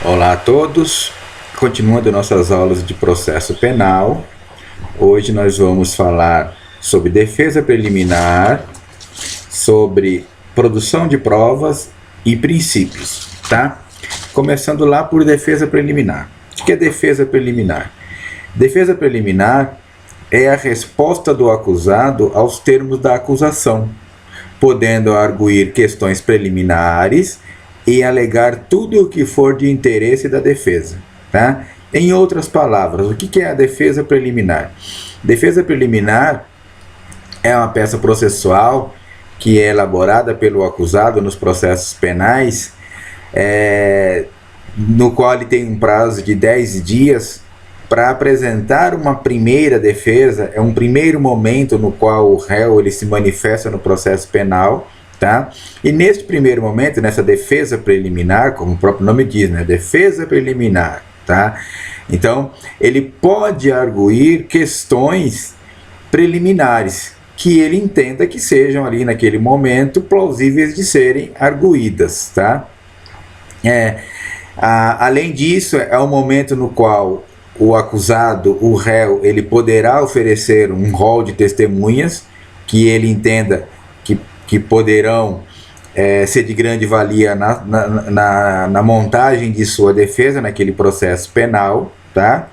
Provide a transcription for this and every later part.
Olá a todos, continuando nossas aulas de processo penal. Hoje nós vamos falar sobre defesa preliminar, sobre produção de provas e princípios, tá? Começando lá por defesa preliminar. O que é defesa preliminar? Defesa preliminar é a resposta do acusado aos termos da acusação, podendo arguir questões preliminares e alegar tudo o que for de interesse da defesa, tá? Em outras palavras, o que é a defesa preliminar? Defesa preliminar é uma peça processual que é elaborada pelo acusado nos processos penais, no qual ele tem um prazo de 10 dias para apresentar uma primeira defesa. É um primeiro momento no qual o réu ele se manifesta no processo penal, tá? E neste primeiro momento, nessa defesa preliminar, como o próprio nome diz, né? Defesa preliminar, tá? Então, ele pode arguir questões preliminares que ele entenda que sejam ali naquele momento plausíveis de serem arguídas, tá? Além disso, é um momento no qual o acusado, o réu, ele poderá oferecer um rol de testemunhas que ele entenda que poderão ser de grande valia na montagem de sua defesa naquele processo penal, tá?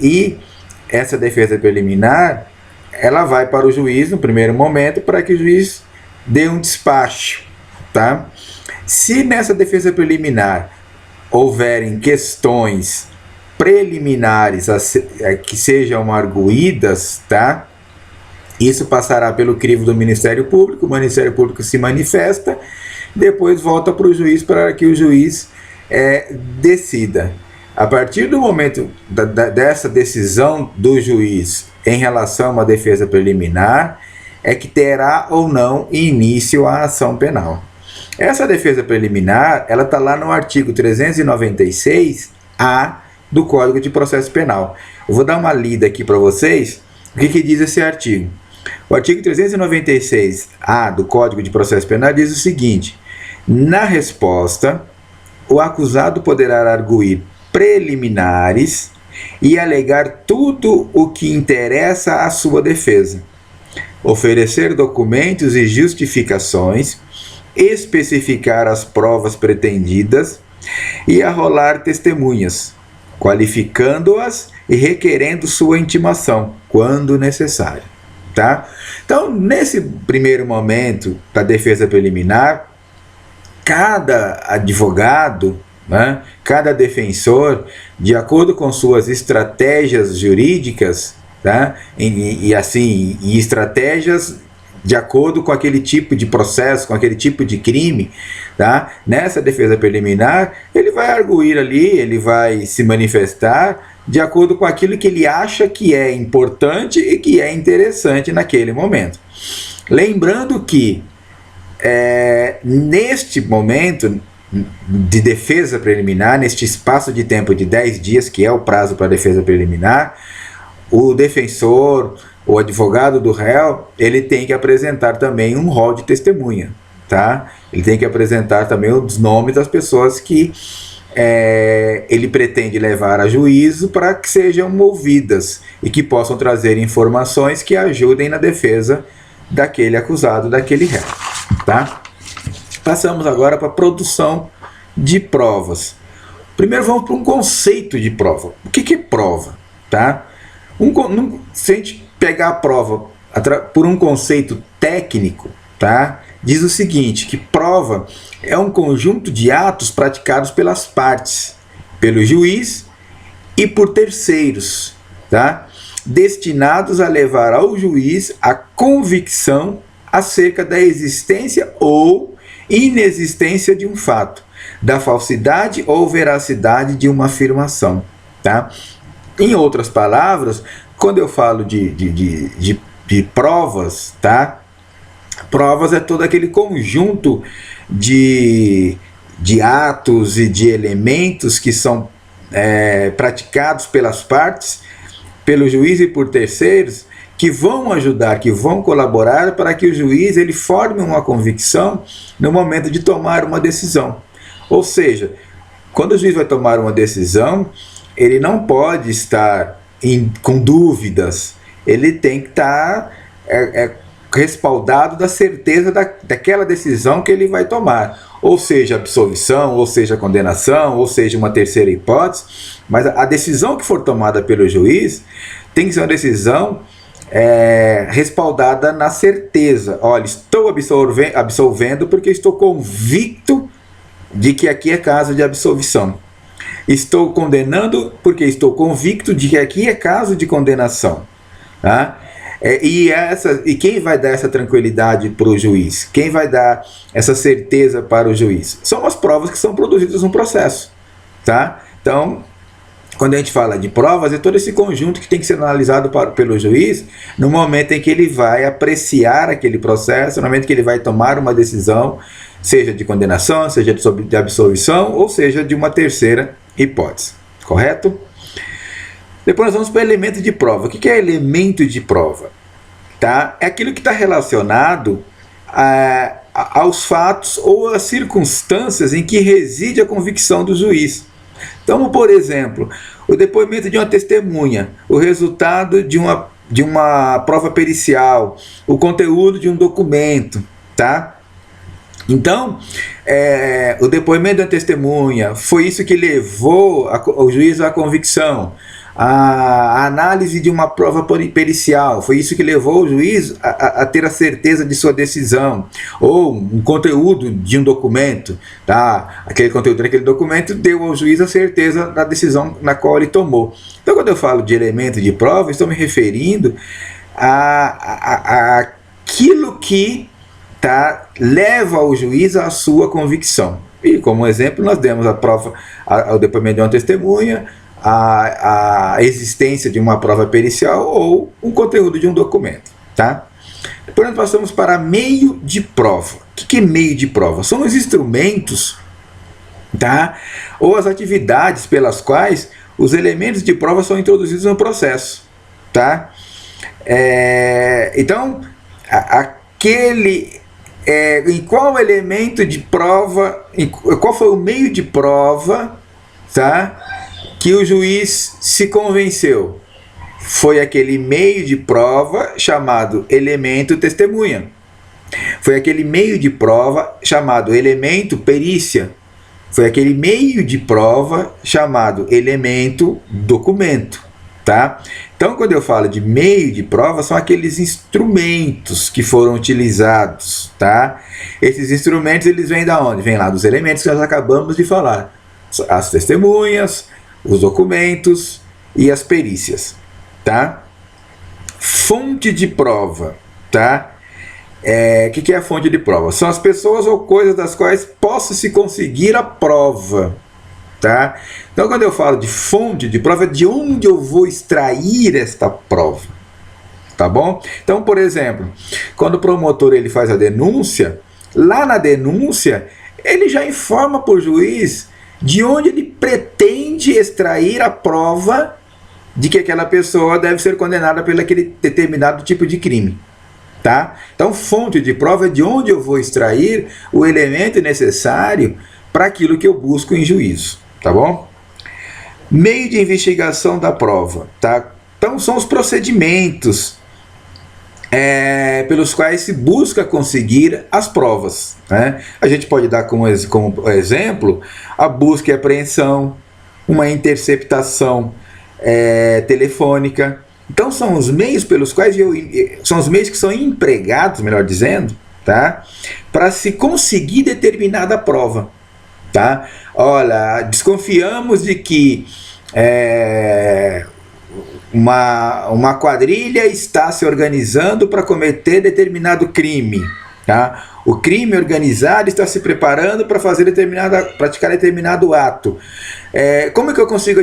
E essa defesa preliminar, ela vai para o juiz no primeiro momento para que o juiz dê um despacho, tá? Se nessa defesa preliminar houverem questões preliminares que sejam arguídas, tá? Isso passará pelo crivo do Ministério Público, o Ministério Público se manifesta, depois volta para o juiz para que o juiz decida. A partir do momento dessa decisão do juiz em relação a uma defesa preliminar, é que terá ou não início a ação penal. Essa defesa preliminar, ela está lá no artigo 396-A do Código de Processo Penal. Eu vou dar uma lida aqui para vocês, o que diz esse artigo. O artigo 396-A do Código de Processo Penal diz o seguinte: na resposta, o acusado poderá arguir preliminares e alegar tudo o que interessa à sua defesa, oferecer documentos e justificações, especificar as provas pretendidas e arrolar testemunhas, qualificando-as e requerendo sua intimação, quando necessário, tá? Então, nesse primeiro momento da defesa preliminar, cada advogado, né, cada defensor, de acordo com suas estratégias jurídicas, tá? E estratégias de acordo com aquele tipo de processo, com aquele tipo de crime, tá? Nessa defesa preliminar, ele vai arguir ali, ele vai se manifestar de acordo com aquilo que ele acha que é importante e que é interessante naquele momento. Lembrando que neste momento de defesa preliminar, neste espaço de tempo de 10 dias, que é o prazo para a defesa preliminar, o defensor, o advogado do réu, ele tem que apresentar também um rol de testemunha, tá? Ele tem que apresentar também os nomes das pessoas que ele pretende levar a juízo para que sejam ouvidas e que possam trazer informações que ajudem na defesa daquele acusado, daquele réu, tá? Passamos agora para a produção de provas. Primeiro vamos para um conceito de prova. O que é prova, tá? Se a gente pegar a prova por um conceito técnico, tá? Diz o seguinte, que prova é um conjunto de atos praticados pelas partes, pelo juiz e por terceiros, tá? Destinados a levar ao juiz a convicção acerca da existência ou inexistência de um fato, da falsidade ou veracidade de uma afirmação, tá? Em outras palavras, quando eu falo de provas, tá? Provas é todo aquele conjunto de atos e de elementos que são praticados pelas partes, pelo juiz e por terceiros, que vão ajudar, que vão colaborar para que o juiz ele forme uma convicção no momento de tomar uma decisão. Ou seja, quando o juiz vai tomar uma decisão, ele não pode estar com dúvidas, ele tem que estar respaldado da certeza daquela decisão que ele vai tomar, ou seja, absolvição, ou seja, condenação, ou seja, uma terceira hipótese, mas a decisão que for tomada pelo juiz tem que ser uma decisão respaldada na certeza. Olha, estou absolvendo porque estou convicto de que aqui é caso de absolvição. Estou condenando porque estou convicto de que aqui é caso de condenação. Tá? E quem vai dar essa tranquilidade para o juiz? Quem vai dar essa certeza para o juiz? São as provas que são produzidas no processo. Tá? Então, quando a gente fala de provas, é todo esse conjunto que tem que ser analisado pelo juiz no momento em que ele vai apreciar aquele processo, no momento que ele vai tomar uma decisão, seja de condenação, seja de absolvição, ou seja, de uma terceira hipótese. Correto? Depois nós vamos para o elemento de prova. O que é elemento de prova? Tá? É aquilo que está relacionado aos fatos ou às circunstâncias em que reside a convicção do juiz. Então, por exemplo, o depoimento de uma testemunha, o resultado de uma prova pericial, o conteúdo de um documento, tá? Então, o depoimento de uma testemunha foi isso que levou o juiz à convicção. A análise de uma prova pericial foi isso que levou o juiz a ter a certeza de sua decisão, ou um conteúdo de um documento, tá? Aquele conteúdo daquele documento deu ao juiz a certeza da decisão na qual ele tomou. Então, quando eu falo de elemento de prova, estou me referindo àquilo que leva o juiz à sua convicção. E como exemplo, nós demos a prova, o depoimento de uma testemunha, a existência de uma prova pericial ou um conteúdo de um documento. Tá? Depois nós passamos para meio de prova. O que é meio de prova? São os instrumentos, tá? Ou as atividades pelas quais os elementos de prova são introduzidos no processo. Tá? Então, em qual elemento de prova, qual foi o meio de prova, tá, que o juiz se convenceu? Foi aquele meio de prova chamado elemento testemunha. Foi aquele meio de prova chamado elemento perícia. Foi aquele meio de prova chamado elemento documento. Tá? Então, quando eu falo de meio de prova, são aqueles instrumentos que foram utilizados. Tá? Esses instrumentos, eles vêm da onde? Vêm lá dos elementos que nós acabamos de falar. As testemunhas, os documentos e as perícias. Tá? Fonte de prova. Tá? Que é a fonte de prova? São as pessoas ou coisas das quais possa se conseguir a prova. Tá? Então, quando eu falo de fonte de prova, é de onde eu vou extrair esta prova. Tá bom? Então, por exemplo, quando o promotor ele faz a denúncia, lá na denúncia, ele já informa para o juiz de onde ele pretende extrair a prova de que aquela pessoa deve ser condenada por aquele determinado tipo de crime. Tá? Então, fonte de prova é de onde eu vou extrair o elemento necessário para aquilo que eu busco em juízo. Tá bom? Meio de investigação da prova. Tá? Então, são os procedimentos pelos quais se busca conseguir as provas. Né? A gente pode dar como exemplo a busca e apreensão, uma interceptação telefônica. Então, são os meios pelos quais são os meios que são empregados, melhor dizendo, tá? Para se conseguir determinada prova. Tá? Olha, desconfiamos de que uma quadrilha está se organizando para cometer determinado crime. Tá? O crime organizado está se preparando para praticar determinado ato. Como é que eu consigo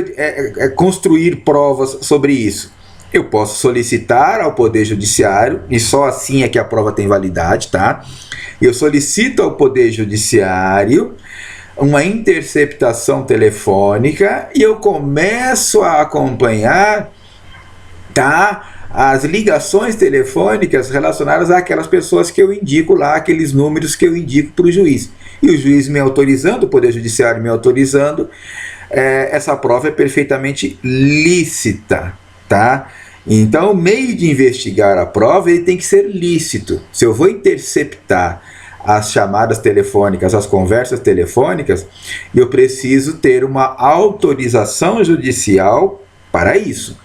construir provas sobre isso? Eu posso solicitar ao Poder Judiciário, e só assim é que a prova tem validade, tá? Eu solicito ao Poder Judiciário uma interceptação telefônica e eu começo a acompanhar, tá, as ligações telefônicas relacionadas àquelas pessoas que eu indico lá, aqueles números que eu indico para o juiz. E o juiz me autorizando, o Poder Judiciário me autorizando, essa prova é perfeitamente lícita, tá? Então, o meio de investigar a prova ele tem que ser lícito. Se eu vou interceptar as chamadas telefônicas, as conversas telefônicas, eu preciso ter uma autorização judicial para isso.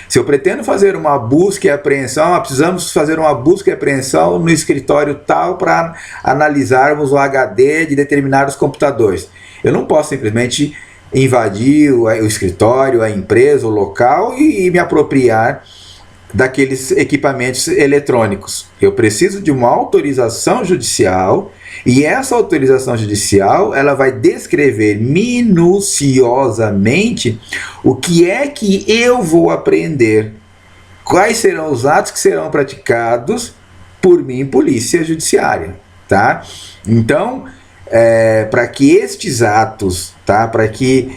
Se eu pretendo fazer uma busca e apreensão, precisamos fazer uma busca e apreensão no escritório tal para analisarmos o HD de determinados computadores. Eu não posso simplesmente invadir o escritório, a empresa, o local e me apropriar daqueles equipamentos eletrônicos. Eu preciso de uma autorização judicial e essa autorização judicial ela vai descrever minuciosamente o que é que eu vou apreender, quais serão os atos que serão praticados por mim, polícia judiciária, tá? Então, para que estes atos, tá? Para que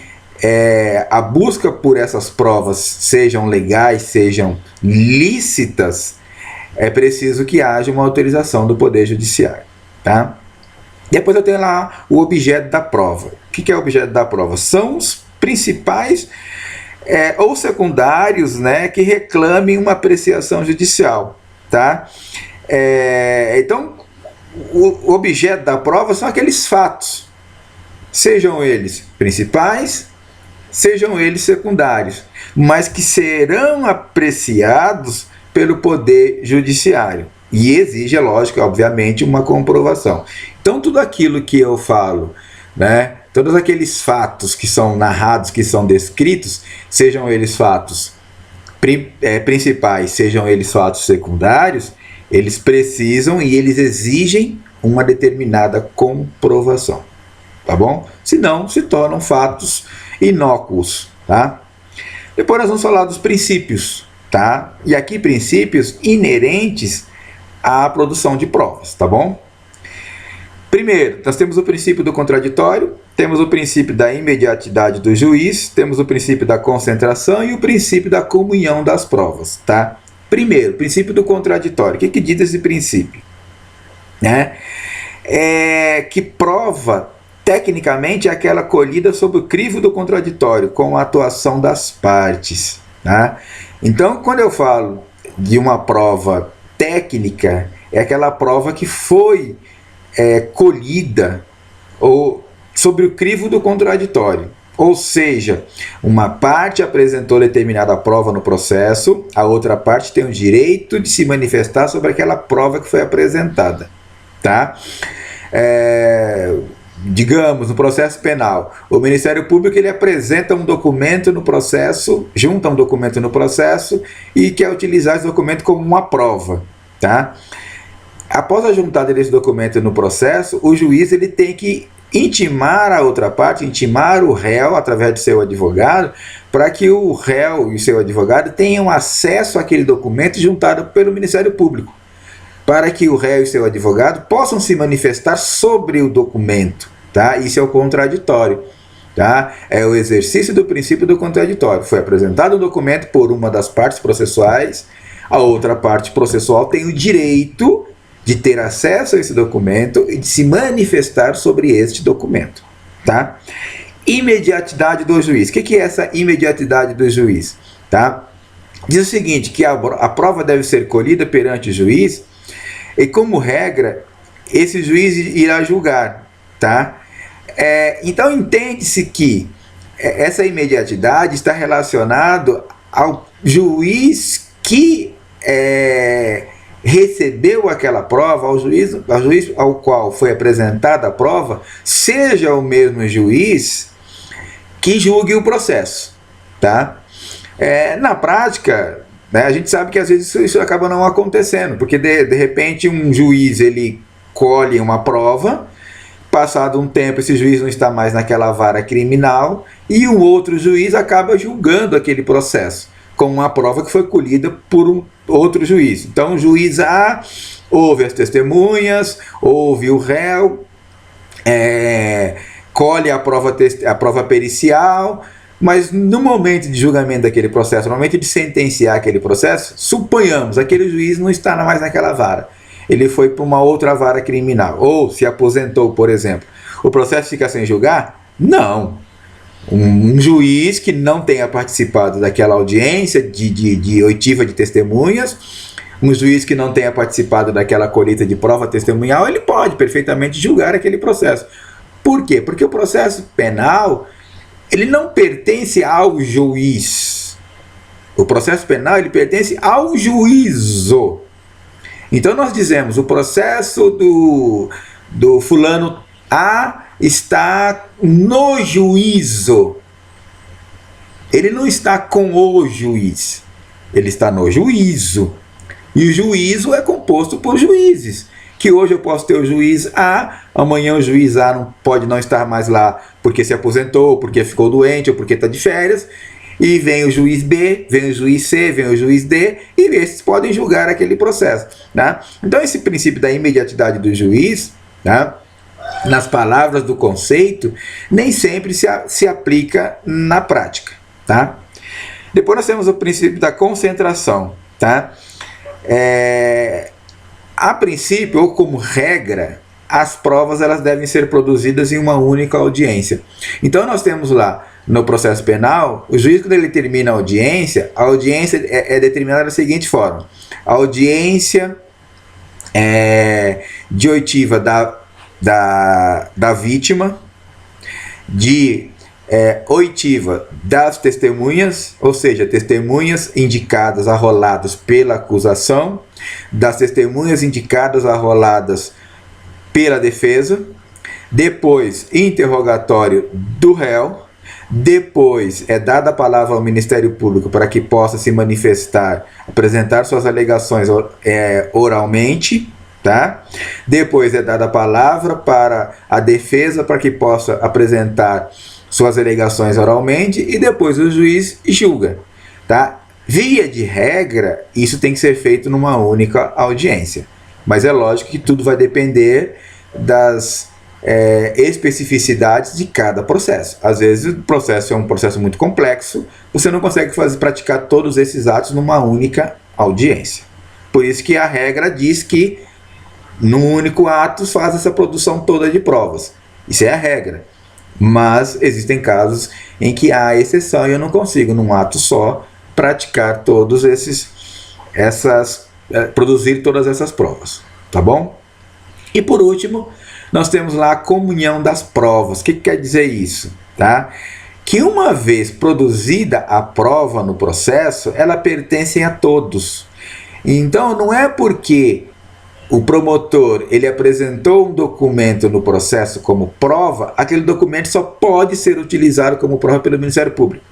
a busca por essas provas sejam legais, sejam lícitas, é preciso que haja uma autorização do Poder Judiciário, tá? Depois eu tenho lá o objeto da prova. O que é o objeto da prova? São os principais ou secundários, né, que reclamem uma apreciação judicial, tá? Então, o objeto da prova são aqueles fatos, sejam eles principais, sejam eles secundários, mas que serão apreciados pelo Poder Judiciário. E exige, é lógico, obviamente, uma comprovação. Então, tudo aquilo que eu falo, né, todos aqueles fatos que são narrados, que são descritos, sejam eles fatos principais, sejam eles fatos secundários, eles precisam e eles exigem uma determinada comprovação, tá bom? Senão, se tornam fatos inócuos, tá? Depois nós vamos falar dos princípios, tá? E aqui princípios inerentes à produção de provas, tá bom? Primeiro, nós temos o princípio do contraditório, temos o princípio da imediatidade do juiz, temos o princípio da concentração e o princípio da comunhão das provas, tá? Primeiro, princípio do contraditório. O que diz esse princípio? Que prova tecnicamente é aquela colhida sob o crivo do contraditório, com a atuação das partes, tá? Então, quando eu falo de uma prova técnica, é aquela prova que foi colhida ou sobre o crivo do contraditório. Ou seja, uma parte apresentou determinada prova no processo, a outra parte tem o direito de se manifestar sobre aquela prova que foi apresentada, tá? Digamos, no processo penal, o Ministério Público ele apresenta um documento no processo, junta um documento no processo e quer utilizar esse documento como uma prova, tá? Após a juntada desse documento no processo, o juiz ele tem que intimar a outra parte, intimar o réu através de seu advogado, para que o réu e o seu advogado tenham acesso àquele documento juntado pelo Ministério Público, para que o réu e seu advogado possam se manifestar sobre o documento, tá? Isso é o contraditório, tá? É o exercício do princípio do contraditório. Foi apresentado um documento por uma das partes processuais, a outra parte processual tem o direito de ter acesso a esse documento e de se manifestar sobre este documento, tá? Imediatidade do juiz. O que é essa imediatidade do juiz, tá? Diz o seguinte, que a prova deve ser colhida perante o juiz e, como regra, esse juiz irá julgar, tá? Então, entende-se que essa imediatidade está relacionada ao juiz que recebeu aquela prova, ao juiz ao qual foi apresentada a prova, seja o mesmo juiz que julgue o processo, tá? Na prática, né, a gente sabe que às vezes isso acaba não acontecendo, porque de repente um juiz ele colhe uma prova, passado um tempo esse juiz não está mais naquela vara criminal e um outro juiz acaba julgando aquele processo com uma prova que foi colhida por um outro juiz. Então o juiz A ouve as testemunhas, ouve o réu, colhe a prova pericial, Mas no momento de julgamento daquele processo, no momento de sentenciar aquele processo, suponhamos, aquele juiz não está mais naquela vara. Ele foi para uma outra vara criminal, ou se aposentou, por exemplo. O processo fica sem julgar? Não. Um juiz que não tenha participado daquela audiência de oitiva de testemunhas, um juiz que não tenha participado daquela colheita de prova testemunhal, ele pode perfeitamente julgar aquele processo. Por quê? Porque o processo penal, ele não pertence ao juiz. O processo penal, ele pertence ao juízo. Então nós dizemos, o processo do fulano A está no juízo. Ele não está com o juiz. Ele está no juízo. E o juízo é composto por juízes. Que hoje eu posso ter o juiz A, amanhã o juiz A pode não estar mais lá porque se aposentou, porque ficou doente ou porque está de férias. E vem o juiz B, vem o juiz C, vem o juiz D, e esses podem julgar aquele processo. Né? Então esse princípio da imediatidade do juiz, né, nas palavras do conceito, nem sempre se aplica na prática. Tá? Depois nós temos o princípio da concentração. Tá? A princípio, ou como regra, as provas elas devem ser produzidas em uma única audiência. Então nós temos lá, no processo penal, o juiz, quando ele termina a audiência é determinada da seguinte forma: a audiência de oitiva da vítima, de oitiva das testemunhas, ou seja, testemunhas indicadas, arroladas pela acusação, das testemunhas indicadas, arroladas pela defesa, depois interrogatório do réu, depois é dada a palavra ao Ministério Público para que possa se manifestar, apresentar suas alegações oralmente, tá? Depois é dada a palavra para a defesa para que possa apresentar suas alegações oralmente e depois o juiz julga, tá? Via de regra, isso tem que ser feito numa única audiência, mas é lógico que tudo vai depender das especificidades de cada processo. Às vezes o processo é um processo muito complexo, você não consegue praticar todos esses atos numa única audiência. Por isso que a regra diz que num único ato faz essa produção toda de provas. Isso é a regra. Mas existem casos em que há exceção e eu não consigo, num ato só, praticar todos produzir todas essas provas. Tá bom? E por último, nós temos lá a comunhão das provas. O que quer dizer isso? Tá? Que uma vez produzida a prova no processo, ela pertence a todos. Então não é porque o promotor ele apresentou um documento no processo como prova, aquele documento só pode ser utilizado como prova pelo Ministério Público.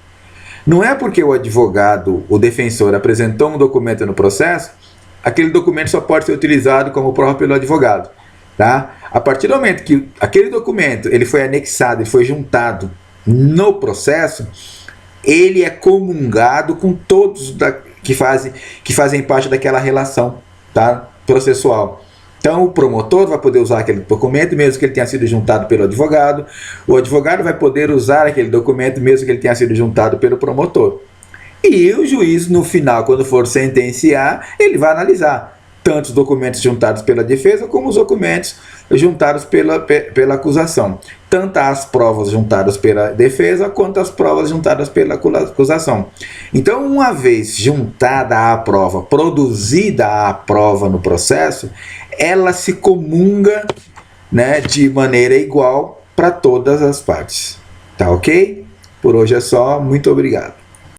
Não é porque o advogado, o defensor, apresentou um documento no processo, aquele documento só pode ser utilizado como prova pelo advogado. Tá? A partir do momento que aquele documento ele foi anexado, ele foi juntado no processo, ele é comungado com todos que fazem parte daquela relação, tá? Processual. Então o promotor vai poder usar aquele documento mesmo que ele tenha sido juntado pelo advogado, o advogado vai poder usar aquele documento mesmo que ele tenha sido juntado pelo promotor. E o juiz no final, quando for sentenciar, ele vai analisar tanto os documentos juntados pela defesa como os documentos juntados pela acusação. Tanto as provas juntadas pela defesa quanto as provas juntadas pela acusação. Então, uma vez juntada a prova, produzida a prova no processo, ela se comunga, né, de maneira igual para todas as partes. Tá ok? Por hoje é só. Muito obrigado.